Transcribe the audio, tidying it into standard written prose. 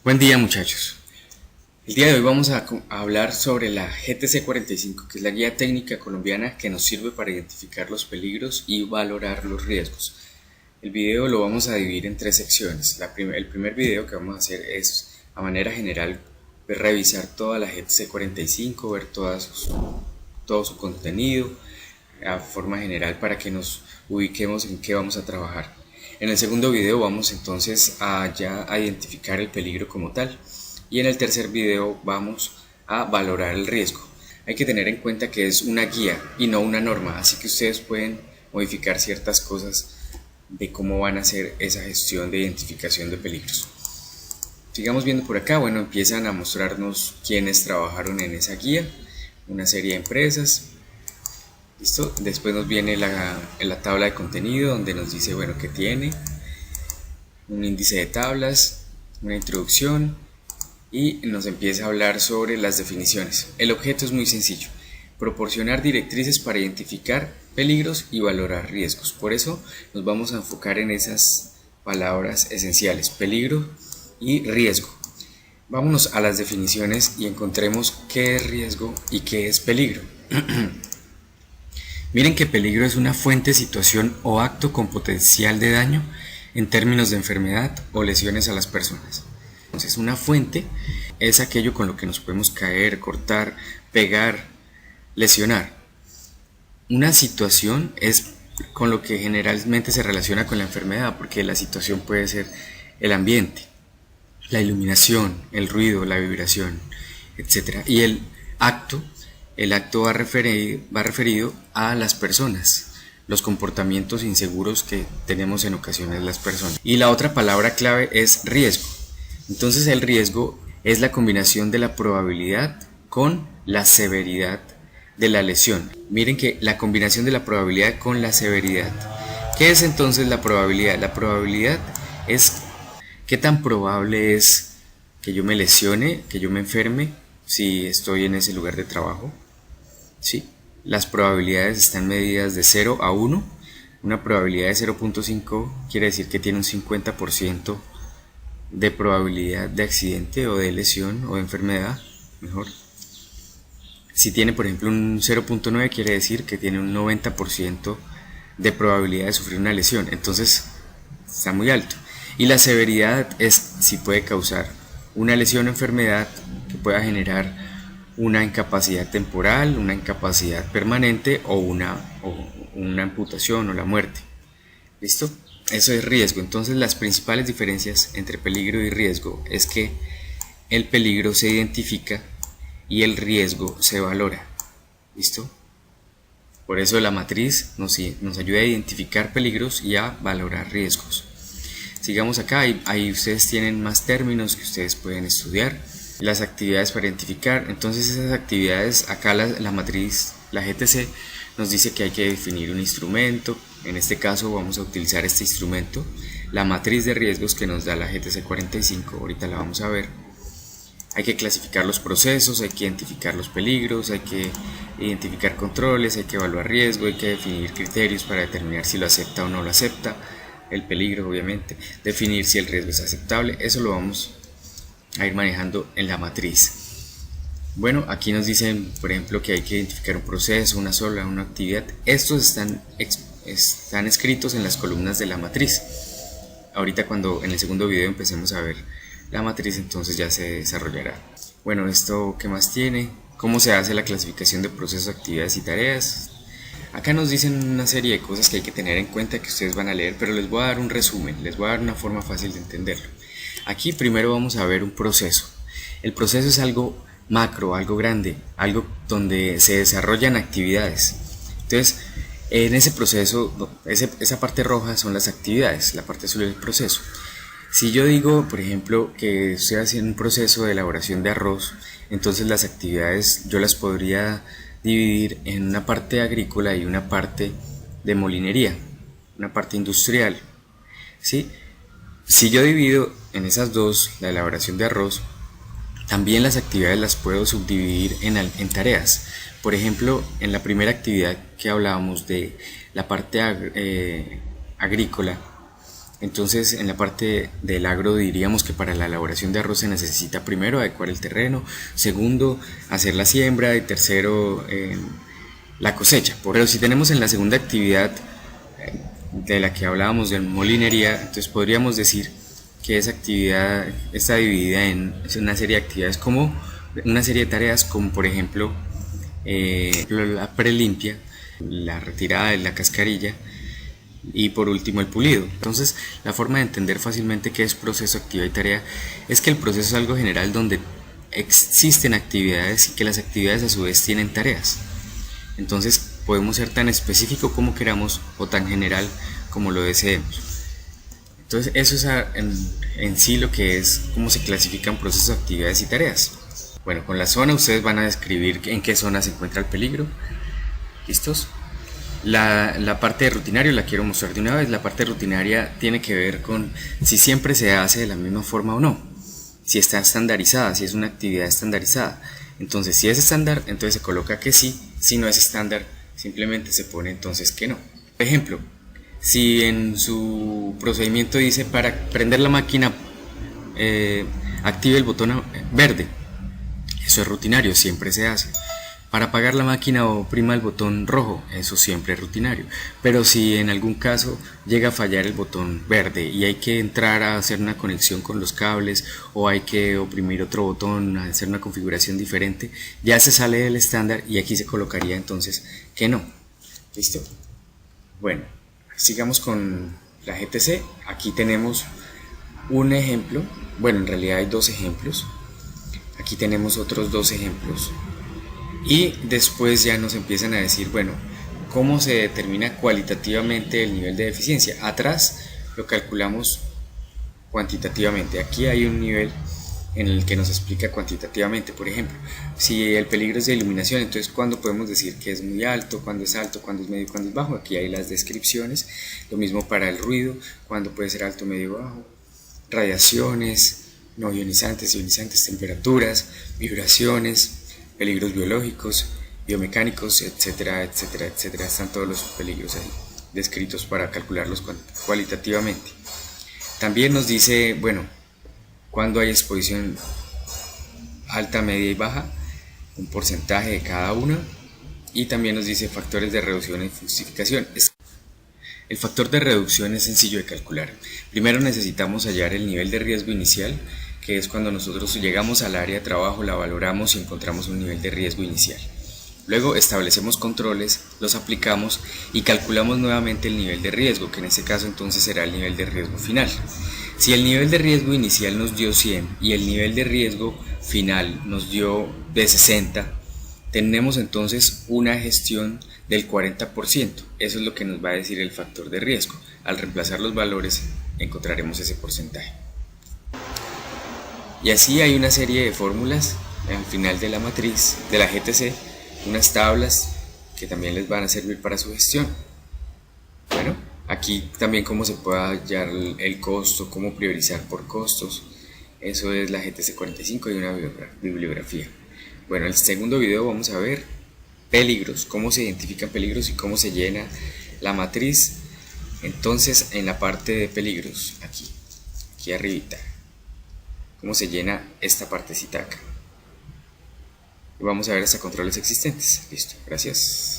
Buen día, muchachos. El día de hoy vamos a hablar sobre la GTC 45, que es la guía técnica colombiana que nos sirve para identificar los peligros y valorar los riesgos. El video lo vamos a dividir en tres secciones. El primer video que vamos a hacer es, a manera general, revisar toda la GTC 45, ver todo su contenido, a forma general, para que nos ubiquemos en qué vamos a trabajar. En el segundo video vamos entonces a identificar el peligro como tal, y en el tercer video vamos a valorar el riesgo. Hay que tener en cuenta que es una guía y no una norma, así que ustedes pueden modificar ciertas cosas de cómo van a hacer esa gestión de identificación de peligros. Sigamos viendo por acá. Bueno, empiezan a mostrarnos quienes trabajaron en esa guía, una serie de empresas. ¿Listo? Después nos viene la tabla de contenido, donde nos dice, bueno, que tiene un índice de tablas, una introducción, y nos empieza a hablar sobre las definiciones. El objeto es muy sencillo: proporcionar directrices para identificar peligros y valorar riesgos. Por eso nos vamos a enfocar en esas palabras esenciales: peligro y riesgo. Vámonos a las definiciones y encontremos qué es riesgo y qué es peligro. Miren que peligro es una fuente, situación o acto con potencial de daño en términos de enfermedad o lesiones a las personas. Entonces, una fuente es aquello con lo que nos podemos caer, cortar, pegar, lesionar. Una situación es con lo que generalmente se relaciona con la enfermedad, porque la situación puede ser el ambiente, la iluminación, el ruido, la vibración, etc. Y el acto va referido a las personas, los comportamientos inseguros que tenemos en ocasiones las personas. Y la otra palabra clave es riesgo. Entonces, el riesgo es la combinación de la probabilidad con la severidad de la lesión. Miren que la combinación de la probabilidad con la severidad. ¿Qué es entonces la probabilidad? La probabilidad es qué tan probable es que yo me lesione, que yo me enferme si estoy en ese lugar de trabajo. ¿Sí? Las probabilidades están medidas de 0 a 1. Una probabilidad de 0.5 quiere decir que tiene un 50% de probabilidad de accidente o de lesión o de enfermedad, mejor. Si tiene, por ejemplo, un 0.9, quiere decir que tiene un 90% de probabilidad de sufrir una lesión. Entonces está muy alto. Y la severidad es si puede causar una lesión o enfermedad que pueda generar una incapacidad temporal, una incapacidad permanente o una amputación o la muerte. ¿Listo? Eso es riesgo. Entonces, las principales diferencias entre peligro y riesgo es que el peligro se identifica y el riesgo se valora. ¿Listo? Por eso la matriz nos ayuda a identificar peligros y a valorar riesgos. Sigamos acá. Ahí ustedes tienen más términos que ustedes pueden estudiar. Las actividades para identificar. Entonces, esas actividades, acá la matriz, la GTC, nos dice que hay que definir un instrumento. En este caso vamos a utilizar este instrumento, la matriz de riesgos que nos da la GTC 45, ahorita la vamos a ver. Hay que clasificar los procesos, hay que identificar los peligros, hay que identificar controles, hay que evaluar riesgo, hay que definir criterios para determinar si lo acepta o no lo acepta, el peligro obviamente, definir si el riesgo es aceptable. Eso lo vamos a ir manejando en la matriz. Bueno, aquí nos dicen, por ejemplo, que hay que identificar un proceso, una actividad. Estos están escritos en las columnas de la matriz. Ahorita, cuando en el segundo video empecemos a ver la matriz, entonces ya se desarrollará. Bueno, esto, ¿qué más tiene? ¿Cómo se hace la clasificación de procesos, actividades y tareas? Acá nos dicen una serie de cosas que hay que tener en cuenta, que ustedes van a leer, pero les voy a dar un resumen, les voy a dar una forma fácil de entenderlo. Aquí primero vamos a ver un proceso. El proceso es algo macro, algo grande, algo donde se desarrollan actividades. Entonces, en ese proceso, esa parte roja son las actividades, la parte azul es el proceso. Si yo digo, por ejemplo, que estoy haciendo un proceso de elaboración de arroz, entonces las actividades yo las podría dividir en una parte agrícola y una parte de molinería, una parte industrial, ¿sí? Si yo divido en esas dos la elaboración de arroz, también las actividades las puedo subdividir en tareas. Por ejemplo, en la primera actividad que hablábamos de la parte agrícola, Entonces, en la parte del agro diríamos que para la elaboración de arroz se necesita primero adecuar el terreno, segundo hacer la siembra y tercero la cosecha. Pero si tenemos en la segunda actividad de la que hablábamos de molinería, entonces podríamos decir que esa actividad está dividida en una serie de actividades como una serie de tareas como por ejemplo la prelimpia, la retirada de la cascarilla y por último el pulido. Entonces la forma de entender fácilmente qué es proceso, actividad y tarea es que el proceso es algo general donde existen actividades y que las actividades a su vez tienen tareas. Entonces podemos ser tan específico como queramos o tan general como lo deseemos. Entonces eso es en sí lo que es cómo se clasifican procesos, actividades y tareas. Bueno, con la zona ustedes van a describir en qué zona se encuentra el peligro. ¿Listos? La parte de rutinario la quiero mostrar de una vez. La parte rutinaria tiene que ver con si siempre se hace de la misma forma o no, si está estandarizada, si es una actividad estandarizada. Entonces si es estándar, entonces se coloca que sí. Si no es estándar, simplemente se pone entonces que no. Por ejemplo, si en su procedimiento dice para prender la máquina active el botón verde, eso es rutinario, siempre se hace. Para apagar la máquina oprima el botón rojo, eso siempre es rutinario. Pero si en algún caso llega a fallar el botón verde y hay que entrar a hacer una conexión con los cables o hay que oprimir otro botón, hacer una configuración diferente, ya se sale del estándar y aquí se colocaría entonces que no. ¿Listo? Bueno, sigamos con la GTC. Aquí tenemos un ejemplo, bueno, en realidad hay dos ejemplos. Aquí tenemos otros dos ejemplos. Y después ya nos empiezan a decir, bueno, ¿cómo se determina cualitativamente el nivel de eficiencia? Atrás lo calculamos cuantitativamente. Aquí hay un nivel en el que nos explica cuantitativamente. Por ejemplo, si el peligro es de iluminación, entonces ¿cuándo podemos decir que es muy alto, cuándo es medio, cuándo es bajo? Aquí hay las descripciones. Lo mismo para el ruido, cuándo puede ser alto, medio, bajo. Radiaciones, no ionizantes, ionizantes, temperaturas, vibraciones, peligros biológicos, biomecánicos, etcétera, etcétera, etcétera. Están todos los peligros ahí descritos para calcularlos cualitativamente. También nos dice, bueno, cuando hay exposición alta, media y baja, un porcentaje de cada una, y también nos dice factores de reducción y justificación. El factor de reducción es sencillo de calcular. Primero necesitamos hallar el nivel de riesgo inicial, que es cuando nosotros llegamos al área de trabajo, la valoramos y encontramos un nivel de riesgo inicial. Luego establecemos controles, los aplicamos y calculamos nuevamente el nivel de riesgo, que en este caso entonces será el nivel de riesgo final. Si el nivel de riesgo inicial nos dio 100 y el nivel de riesgo final nos dio de 60, tenemos entonces una gestión del 40%. Eso es lo que nos va a decir el factor de riesgo. Al reemplazar los valores encontraremos ese porcentaje. Y así hay una serie de fórmulas al final de la matriz de la GTC, unas tablas que también les van a servir para su gestión. Bueno, aquí también cómo se puede hallar el costo, cómo priorizar por costos. Eso es la GTC 45 y una bibliografía. Bueno, en el segundo video vamos a ver peligros, cómo se identifican peligros y cómo se llena la matriz. Entonces, en la parte de peligros, aquí arribita, cómo se llena esta partecita acá. Y vamos a ver hasta controles existentes. Listo, gracias.